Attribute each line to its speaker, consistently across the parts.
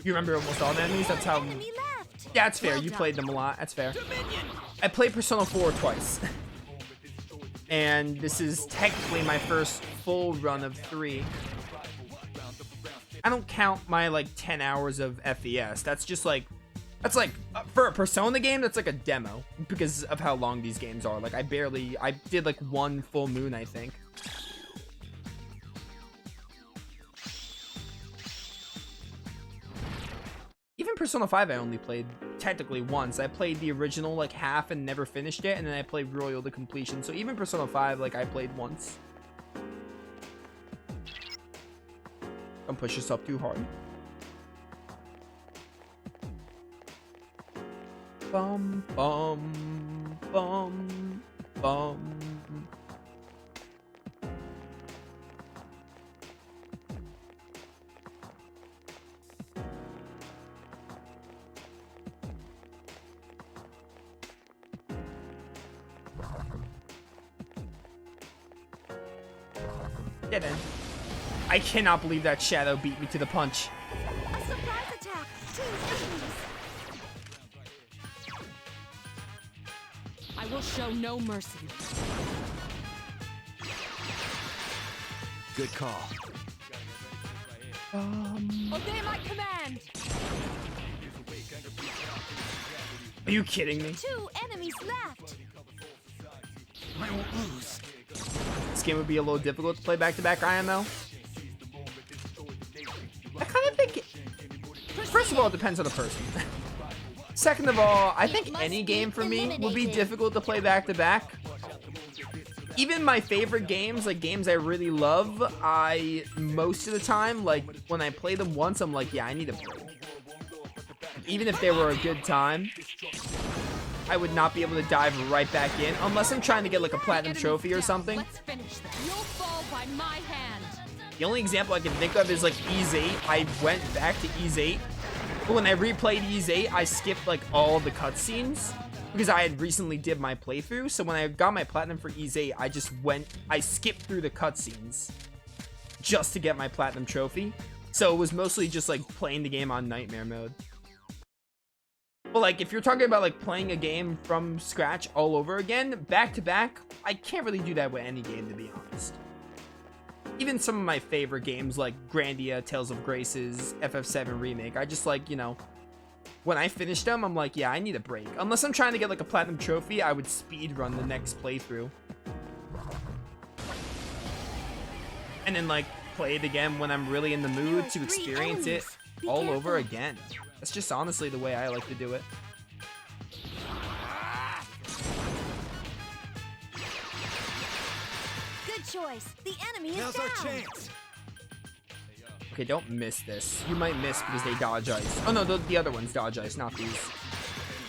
Speaker 1: You remember almost all the enemies? That's how... Yeah, that's fair. You played them a lot. That's fair. I played Persona 4 twice. And this is technically my first full run of 3. I don't count my, like, 10 hours of FES. That's just, like... That's, like, for a Persona game, that's, like, a demo. Because of how long these games are. Like, I did, like, 1 full moon, I think. Even Persona 5 I only played technically once. I played the original like half and never finished it, and then I played Royal to completion. So even Persona 5 like I played once. Don't push yourself too hard. Bum bum bum bum. Get in. I cannot believe that Shadow beat me to the punch.
Speaker 2: A surprise attack. I will show no mercy.
Speaker 3: Good call.
Speaker 2: Obey my command.
Speaker 1: Are you kidding me?
Speaker 2: 2 enemies left.
Speaker 3: I won't lose.
Speaker 1: This game would be a little difficult to play back-to-back IMO. I kind of think... First of all, it depends on the person. Second of all, I think any game for me would be difficult to play back-to-back. Even my favorite games, like games I really love, most of the time, like when I play them once, I'm like, yeah, I need a break. Even if they were a good time, I would not be able to dive right back in unless I'm trying to get like a platinum trophy or something.
Speaker 2: Let's finish this. You'll fall by my hand.
Speaker 1: The only example I can think of is like Ys 8. I went back to Ys 8, but when I replayed Ys 8, I skipped like all the cutscenes because I had recently did my playthrough. So when I got my platinum for Ys 8, I skipped through the cutscenes just to get my platinum trophy. So it was mostly just like playing the game on nightmare mode. But like, if you're talking about like playing a game from scratch all over again, back to back, I can't really do that with any game, to be honest. Even some of my favorite games like Grandia, Tales of Graces, FF7 Remake, I just like, you know, when I finish them, I'm like, yeah, I need a break. Unless I'm trying to get like a platinum trophy, I would speed run the next playthrough. And then like play it again when I'm really in the mood to experience it all over again. That's just honestly the way I like to do it.
Speaker 2: Good choice. The enemy is
Speaker 3: Now's
Speaker 2: down.
Speaker 3: our chance.
Speaker 1: Okay, don't miss this. You might miss because they dodge ice. Oh no, the other ones dodge ice, not these.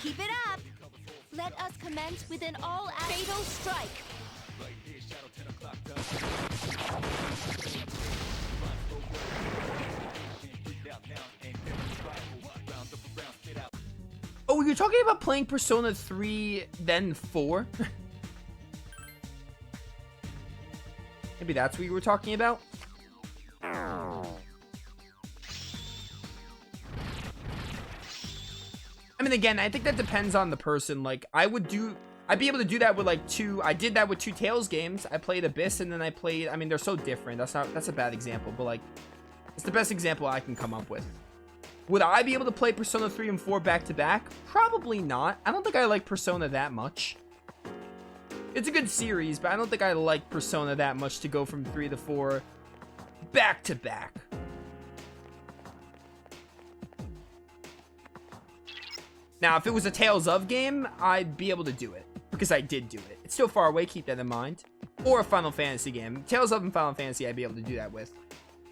Speaker 2: Keep it up. Let us commence with an all-out fatal strike.
Speaker 1: Oh, you're talking about playing Persona 3, then 4? Maybe that's what you were talking about? I mean, again, I think that depends on the person. Like, I'd be able to do that with like I did that with 2 Tales games. I played Abyss and then I played, I mean, they're so different. That's a bad example, but like, it's the best example I can come up with. Would I be able to play Persona 3 and 4 back to back? Probably not. I don't think I like Persona that much. It's a good series, but I don't think I like Persona that much to go from 3 to 4 back to back. Now, if it was a Tales of game, I'd be able to do it because I did do it. It's still far away, keep that in mind. Or a Final Fantasy game. Tales of and Final Fantasy, I'd be able to do that with.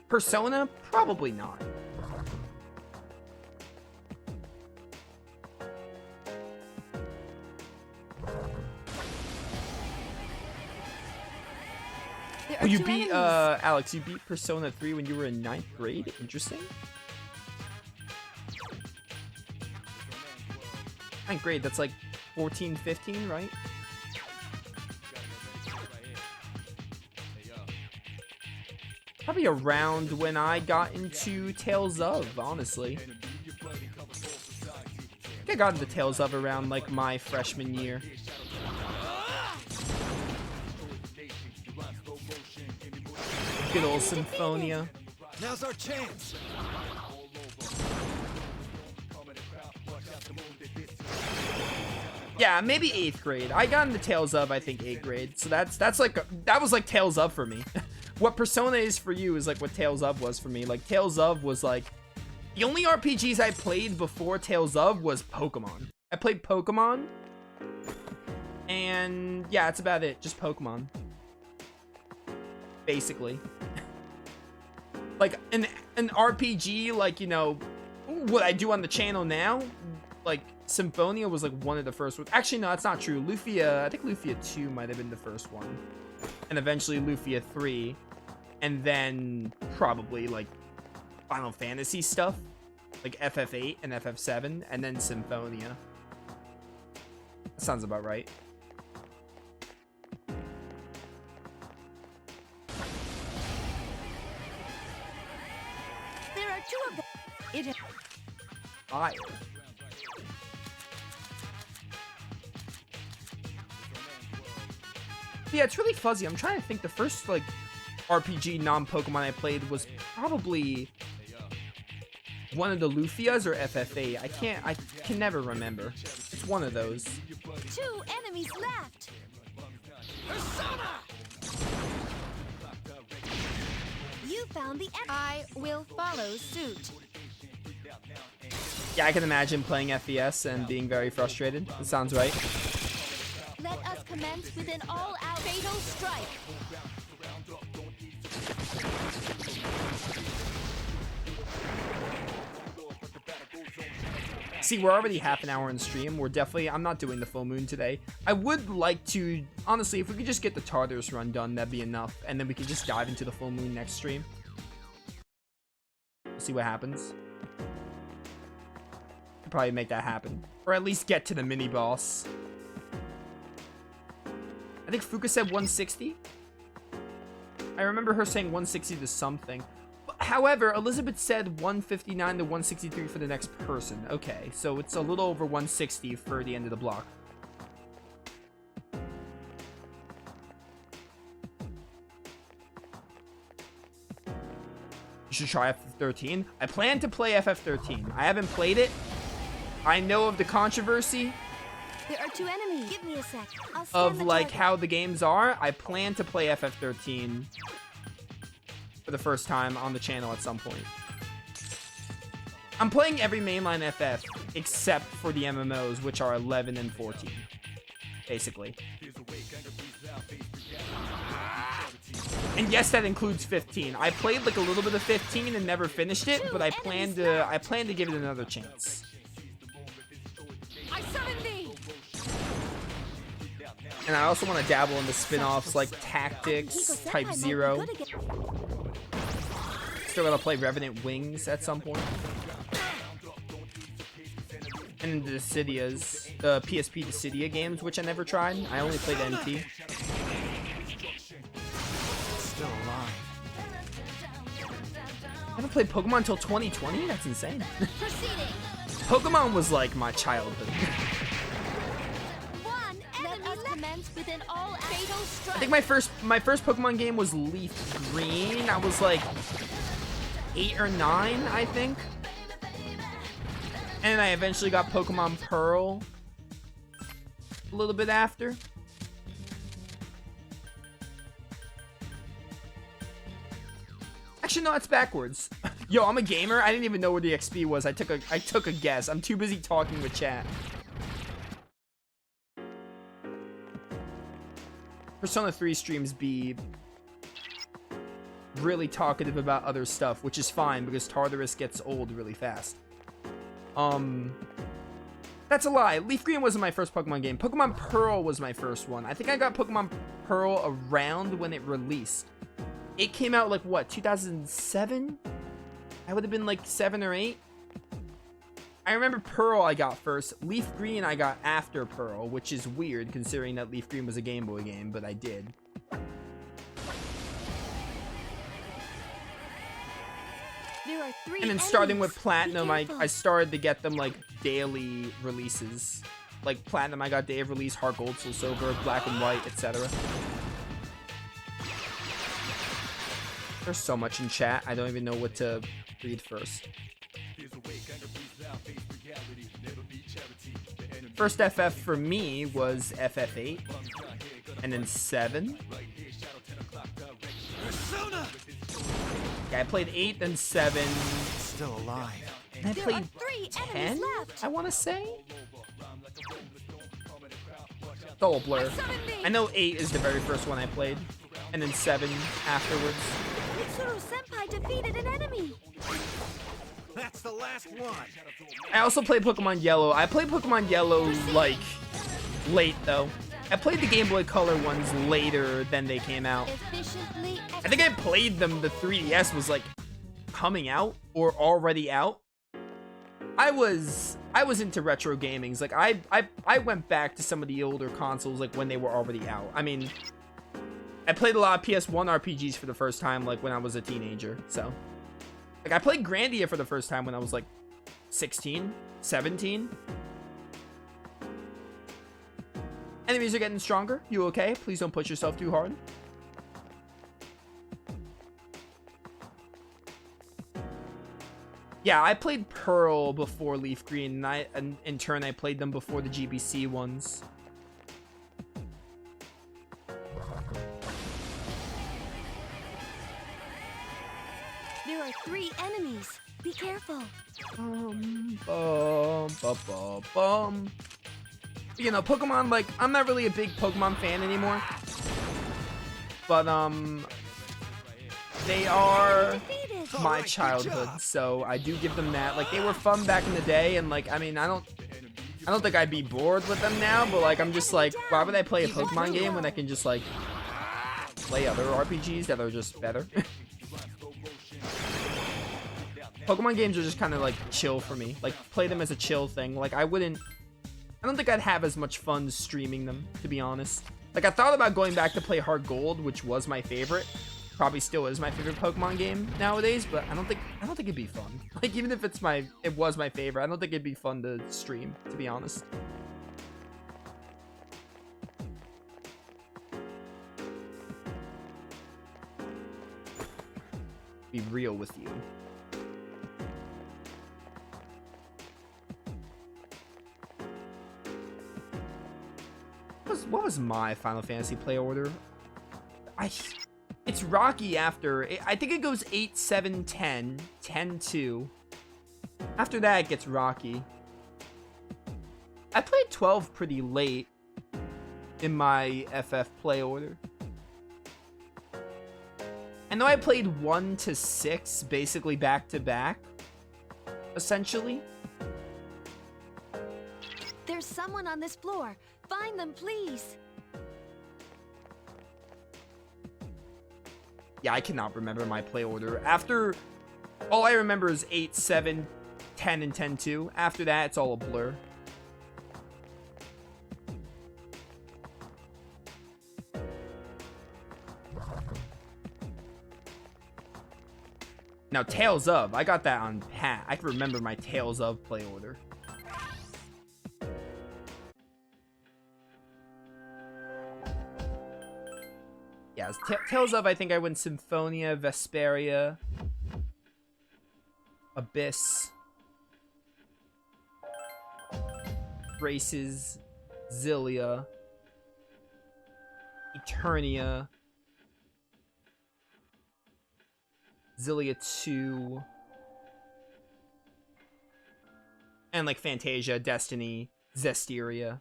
Speaker 1: Persona, probably not. Oh, you beat, Alex, you beat Persona 3 when you were in 9th grade? Interesting. 9th grade, that's like 14, 15, right? Probably around when I got into Tales of, honestly. I got into Tales of around like my freshman year. Good old Symphonia.
Speaker 3: Now's our chance.
Speaker 1: Yeah, maybe 8th grade. I got into Tales of, I think 8th grade. So that was like Tales of for me. What Persona is for you is like what Tales of was for me. Like Tales of was like the only RPGs I played before Tales of was Pokemon. I played Pokemon, and yeah, that's about it. Just Pokemon, basically. Like an RPG, like, you know, what I do on the channel now, like Symphonia was like one of the first ones. Actually, no, that's not true. Lufia, I think Lufia 2 might have been the first one, and eventually Lufia 3, and then probably like Final Fantasy stuff, like FF8 and FF7, and then Symphonia. That sounds about right.
Speaker 2: There are 2 of them. It
Speaker 1: Fire. Yeah, it's really fuzzy. I'm trying to think. The first like RPG non-Pokemon I played was probably one of the Lufias or FF8. I can never remember. It's one of those.
Speaker 2: 2 enemies left. You found the I will follow suit.
Speaker 1: Yeah, I can imagine playing FES and being very frustrated. That sounds right.
Speaker 2: Let us commence with an all-out fatal strike.
Speaker 1: See, we're already half an hour in stream. I'm not doing the full moon today. I would like to, honestly, if we could just get the Tartarus run done, that'd be enough. And then we could just dive into the full moon next stream. We'll see what happens. Could probably make that happen. Or at least get to the mini boss. I think Fuka said 160. I remember her saying 160 to something. However, Elizabeth said 159 to 163 for the next person. Okay, so it's a little over 160 for the end of the block. You should try FF13. I plan to play FF13. I haven't played it. I know of the controversy
Speaker 2: There are 2 enemies. Give me a sec. I'll scan
Speaker 1: of
Speaker 2: the
Speaker 1: like
Speaker 2: target.
Speaker 1: how the games are. I plan to play FF13 for the first time on the channel at some point. I'm playing every mainline FF except for the MMOs, which are 11 and 14, basically. And yes, that includes 15. I played like a little bit of 15 and never finished it, but I plan to give it another chance.
Speaker 2: I summon thee.
Speaker 1: And I also want to dabble in the spin-offs like Tactics, Type 0. Still gotta play Revenant Wings at some point. And the Dissidias, the PSP Dissidia games, which I never tried. I only played NT. Still alive. I haven't played Pokemon until 2020? That's insane.
Speaker 2: Proceeding.
Speaker 1: Pokemon was like my childhood.
Speaker 2: 1 enemy left. Commence with an all-out fatal strike.
Speaker 1: I think my first Pokemon game was Leaf Green. I was like 8 or 9, I think. And I eventually got Pokemon Pearl a little bit after. Actually, no, it's backwards. Yo, I'm a gamer. I didn't even know where the XP was. I took a guess. I'm too busy talking with chat. Persona 3 streams be really talkative about other stuff, which is fine because Tartarus gets old really fast. That's a lie. Leaf Green wasn't my first Pokemon game. Pokemon Pearl was my first one. I think I got Pokemon Pearl around when it released. It came out like what, 2007? I would have been like 7 or 8. I remember Pearl I got first. Leaf Green I got after Pearl, which is weird considering that Leaf Green was a Game Boy game, but I did.
Speaker 2: There are 3
Speaker 1: And then starting
Speaker 2: enemies.
Speaker 1: with Platinum,
Speaker 2: Be
Speaker 1: I
Speaker 2: careful.
Speaker 1: started to get them like daily releases. Like Platinum, I got day of release, Heart Gold, Soul Silver, Black and White, etc. There's so much in chat, I don't even know what to read first. First FF for me was FF8, and then 7.
Speaker 3: Persona!
Speaker 1: Yeah, I played 8, then 7,
Speaker 3: Still alive.
Speaker 1: and I
Speaker 2: There
Speaker 1: played
Speaker 2: are 3
Speaker 1: 10,
Speaker 2: enemies left.
Speaker 1: I want to say? It's all a blur.
Speaker 2: Summon me.
Speaker 1: I know 8 is the very first one I played, and then 7 afterwards.
Speaker 2: Mitsuru Senpai defeated an enemy.
Speaker 3: That's the last one.
Speaker 1: I also played Pokemon Yellow. I played Pokemon Yellow, like, late, though. I played the Game Boy Color ones later than they came out.
Speaker 2: Efficiently
Speaker 1: I think I played them, the 3DS was, like, coming out or already out. I was into retro gamings. Like, I went back to some of the older consoles, like, when they were already out. I mean, I played a lot of PS1 RPGs for the first time, like, when I was a teenager, so. Like, I played Grandia for the first time when I was, like, 16, 17. Enemies are getting stronger. You okay? Please don't push yourself too hard. Yeah, I played Pearl before Leaf Green, and in turn I played them before the GBC ones.
Speaker 2: There are 3 enemies. Be careful.
Speaker 1: Bum. You know, Pokemon, like, I'm not really a big Pokemon fan anymore. But, they are
Speaker 2: Defeated.
Speaker 1: my
Speaker 3: Alright, good
Speaker 1: childhood,
Speaker 3: job.
Speaker 1: so I do give them that. Like, they were fun back in the day, and, like, I mean, I don't think I'd be bored with them now, but, like, I'm just like, why would I play a Pokemon game when I can just, like, play other RPGs that are just better? Pokemon games are just kind of, like, chill for me. Like, play them as a chill thing. Like, I don't think I'd have as much fun streaming them, to be honest. Like, I thought about going back to play Heart Gold, which was my favorite. Probably still is my favorite Pokemon game nowadays, but I don't think it'd be fun. Like, even if it was my favorite, I don't think it'd be fun to stream, to be honest. Be real with you. What was my Final Fantasy play order? It's Rocky after. I think it goes 8, 7, 10, 10, 2. After that, it gets Rocky. I played 12 pretty late in my FF play order. I know I played 1 to 6 basically back to back, essentially.
Speaker 2: There's someone on this floor. Find them, please.
Speaker 1: Yeah, I cannot remember my play order. After, all I remember is 8, 7, 10, and 10, 2. After that, it's all a blur. Now, Tales of, I got that on pat. I can remember my Tales of play order. Yeah, Tales of, I think I went Symphonia, Vesperia, Abyss, Races, Zillia, Eternia, Zillia 2, and like Fantasia, Destiny, Zestiria.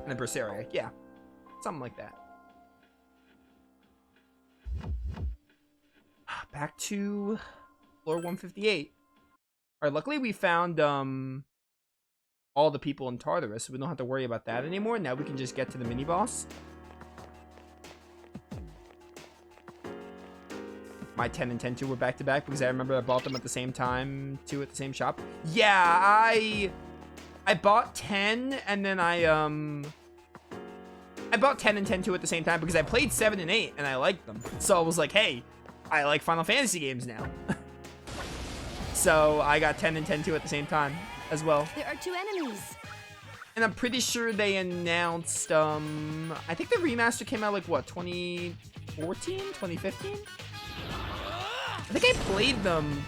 Speaker 1: And then Berseria, yeah. Something like that. Back to floor 158. Alright, luckily we found all the people in Tartarus, so we don't have to worry about that anymore. Now we can just get to the mini-boss. My 10 and 10-2 were back-to-back because I remember I bought them at the same time, too, at the same shop. Yeah, I bought 10, and then I I bought 10 and 10-2 at the same time because I played 7 and 8 and I liked them. So I was like, hey, I like Final Fantasy games now. So I got 10 and 10-2 at the same time as well.
Speaker 2: There are 2 enemies.
Speaker 1: And I'm pretty sure they announced, I think the remaster came out like, what, 2014, 2015? I think I played them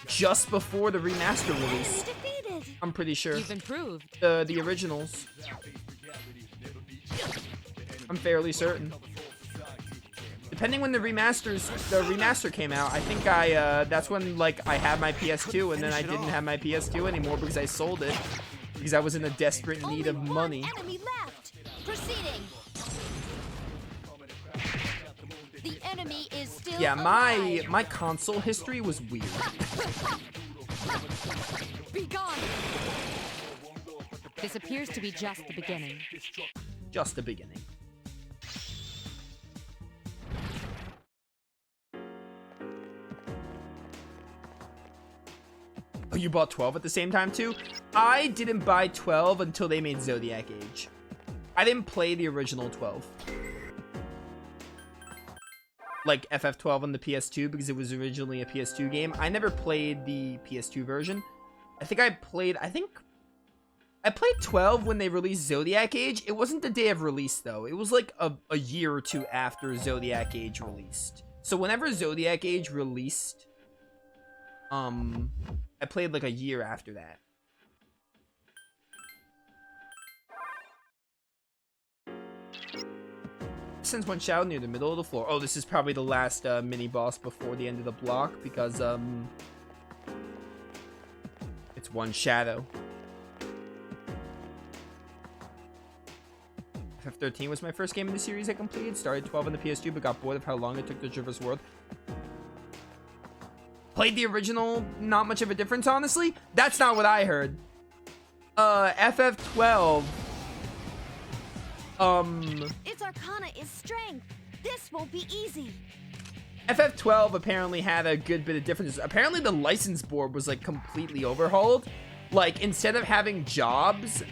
Speaker 1: just before the remaster release.
Speaker 2: Defeated.
Speaker 1: I'm pretty sure.
Speaker 4: You've improved.
Speaker 1: The originals. I'm fairly certain. Depending when the remaster came out, I think that's when like I had my PS2 and then I didn't have my PS2 anymore because I sold it because I was in a desperate need of money.
Speaker 2: Enemy left. Proceeding. The enemy is still
Speaker 1: Yeah,
Speaker 2: alive.
Speaker 1: my console history was weird.
Speaker 2: Be gone.
Speaker 4: This appears to be just the beginning.
Speaker 1: Just the beginning. Oh, you bought 12 at the same time too? I didn't buy 12 until they made Zodiac Age. I didn't play the original 12. Like FF12 on the PS2 because it was originally a PS2 game. I never played the PS2 version. I played 12 when they released Zodiac Age. It wasn't the day of release though. It was like a year or two after Zodiac Age released. So whenever Zodiac Age released, I played like a year after that. Sends one shadow near the middle of the floor. Oh, this is probably the last mini boss before the end of the block because it's one shadow. FF13 was my first game in the series I completed. Started 12 on the PS2 but got bored of how long it took to traverse the world. Played the original, not much of a difference, honestly. That's not what I heard. FF12.
Speaker 2: Its arcana is strength. This won't be easy.
Speaker 1: FF12 apparently had a good bit of differences. Apparently the license board was like completely overhauled. Like instead of having jobs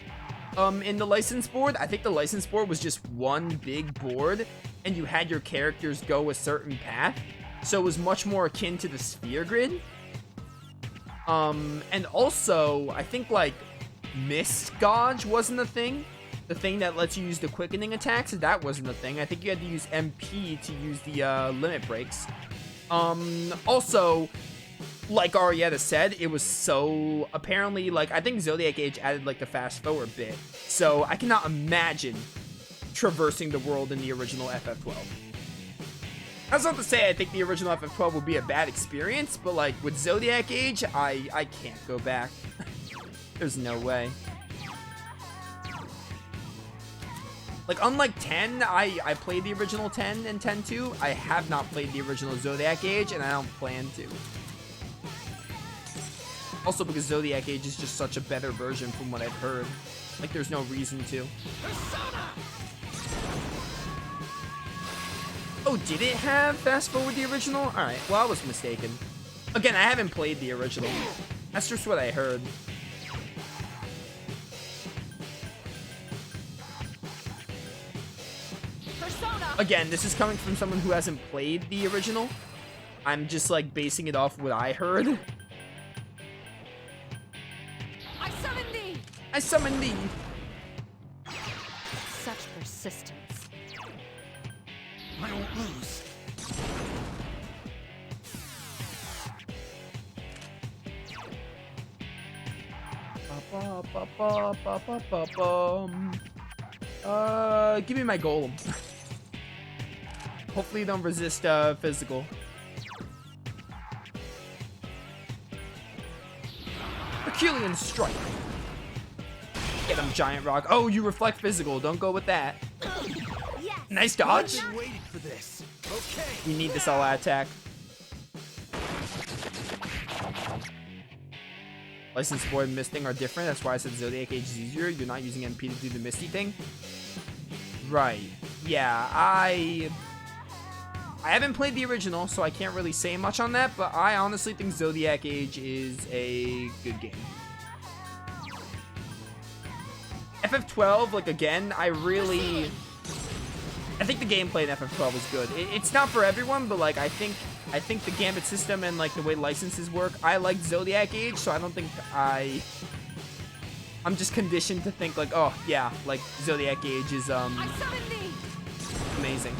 Speaker 1: in the license board, I think the license board was just one big board and you had your characters go a certain path. So it was much more akin to the sphere grid. And also, I think like Mist Gouge wasn't a thing. The thing that lets you use the quickening attacks, that wasn't a thing. I think you had to use MP to use the limit breaks. Also, like Arietta said, it was so apparently like I think Zodiac Age added like the fast forward bit. So I cannot imagine traversing the world in the original FF12. That's not to say I think the original FF12 would be a bad experience, but like with Zodiac Age, I can't go back. There's no way. Like unlike 10, I played the original 10 and 10-2. I have not played the original Zodiac Age, and I don't plan to. Also because Zodiac Age is just such a better version from what I've heard. Like there's no reason to. Oh, did it have fast forward the original? Alright, well I was mistaken. Again, I haven't played the original. That's just what I heard.
Speaker 2: Persona.
Speaker 1: Again, this is coming from someone who hasn't played the original. I'm just like basing it off what I heard.
Speaker 2: I summon thee.
Speaker 1: I summon thee.
Speaker 4: Such persistence.
Speaker 3: I won't lose.
Speaker 1: Give me my golem. Hopefully you don't resist physical. Herculean strike. Get him, giant rock. Oh, you reflect physical. Don't go with that.
Speaker 2: Yes.
Speaker 1: Nice dodge.
Speaker 3: I've been waiting for this. Okay.
Speaker 1: We need this all out attack. License board and misting are different. That's why I said Zodiac Age is easier. You're not using MP to do the misty thing. Right. Yeah, I haven't played the original, so I can't really say much on that, but I honestly think Zodiac Age is a good game. FF12, like, again, I think the gameplay in FF12 is good. It's not for everyone, but like I think the Gambit system and like the way licenses work. I like Zodiac Age, so I don't think I'm just conditioned to think like, oh yeah, like Zodiac Age is amazing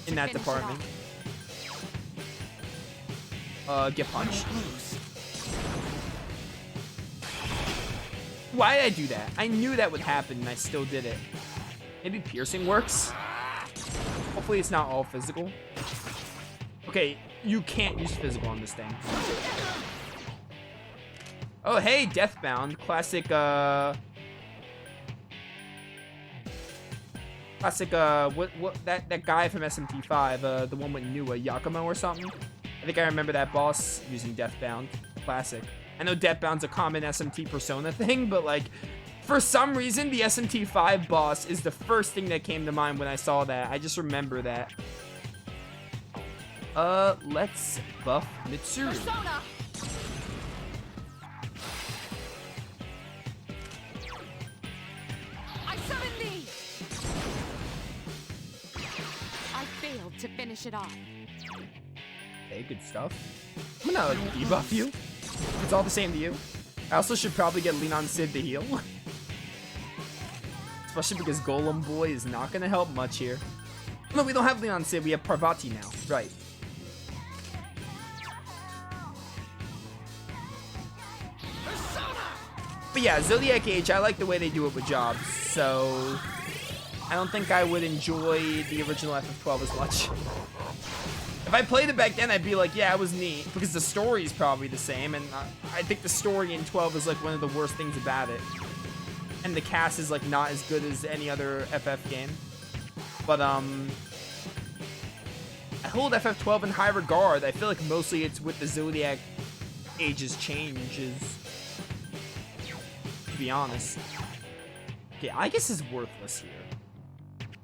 Speaker 1: in that department. Get punched. Why did I do that? I knew that would happen and I still did it. Maybe piercing works? Hopefully it's not all physical. Okay, you can't use physical on this thing. Oh, hey, Deathbound. Classic, what, that guy from SMT5, the one with Nua, Yakumo or something? I think I remember that boss using Deathbound. Classic. I know Deathbound's a common SMT Persona thing, but like, for some reason, the SMT5 boss is the first thing that came to mind when I saw that. I just remember that. Let's buff Mitsuru.
Speaker 2: Persona. I summon thee.
Speaker 4: I failed to finish it off.
Speaker 1: Okay, good stuff. I'm gonna debuff you. It's all the same to you. I also should probably get Lean on Sid to heal. Especially because Golem Boy is not gonna help much here. No, we don't have Leon Sid, we have Parvati now. Right. But yeah, Zodiac Age, I like the way they do it with jobs, so I don't think I would enjoy the original FF12 as much. If I played it back then, I'd be like, yeah, it was neat, because the story is probably the same, and I think the story in 12 is like one of the worst things about it. And the cast is like not as good as any other FF game. But I hold FF12 in high regard. I feel like mostly it's with the Zodiac Age's changes, to be honest. Okay, I guess is worthless here.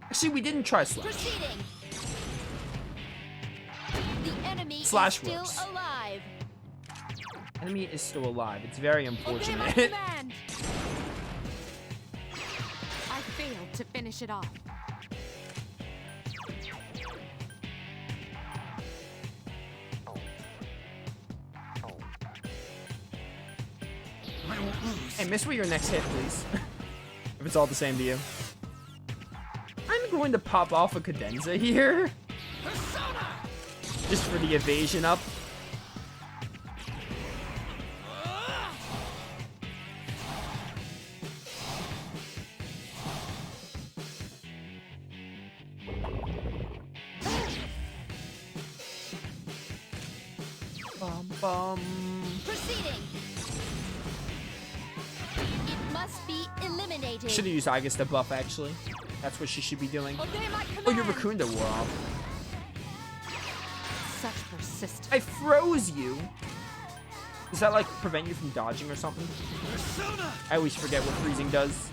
Speaker 1: Actually, we didn't try Slash.
Speaker 2: Proceeding. The enemy
Speaker 1: Slash
Speaker 2: is still
Speaker 1: works.
Speaker 2: alive.
Speaker 1: Enemy is still alive. It's very
Speaker 4: Obey my
Speaker 1: unfortunate.
Speaker 4: command. I failed to finish it off.
Speaker 3: I won't lose.
Speaker 1: Hey, miss with your next hit, please. If it's all the same to you. I'm going to pop off a cadenza here.
Speaker 3: Persona!
Speaker 1: Just for the evasion up. Bum, bum.
Speaker 2: Proceeding. It must be eliminated.
Speaker 1: Should have used Gigas to buff, actually. That's what she should be doing.
Speaker 2: Obey my command.
Speaker 1: Oh, your Raccoon wore off.
Speaker 4: Such persistence.
Speaker 1: I froze you. Does that, like, prevent you from dodging or something?
Speaker 3: Persona!
Speaker 1: I always forget what freezing does.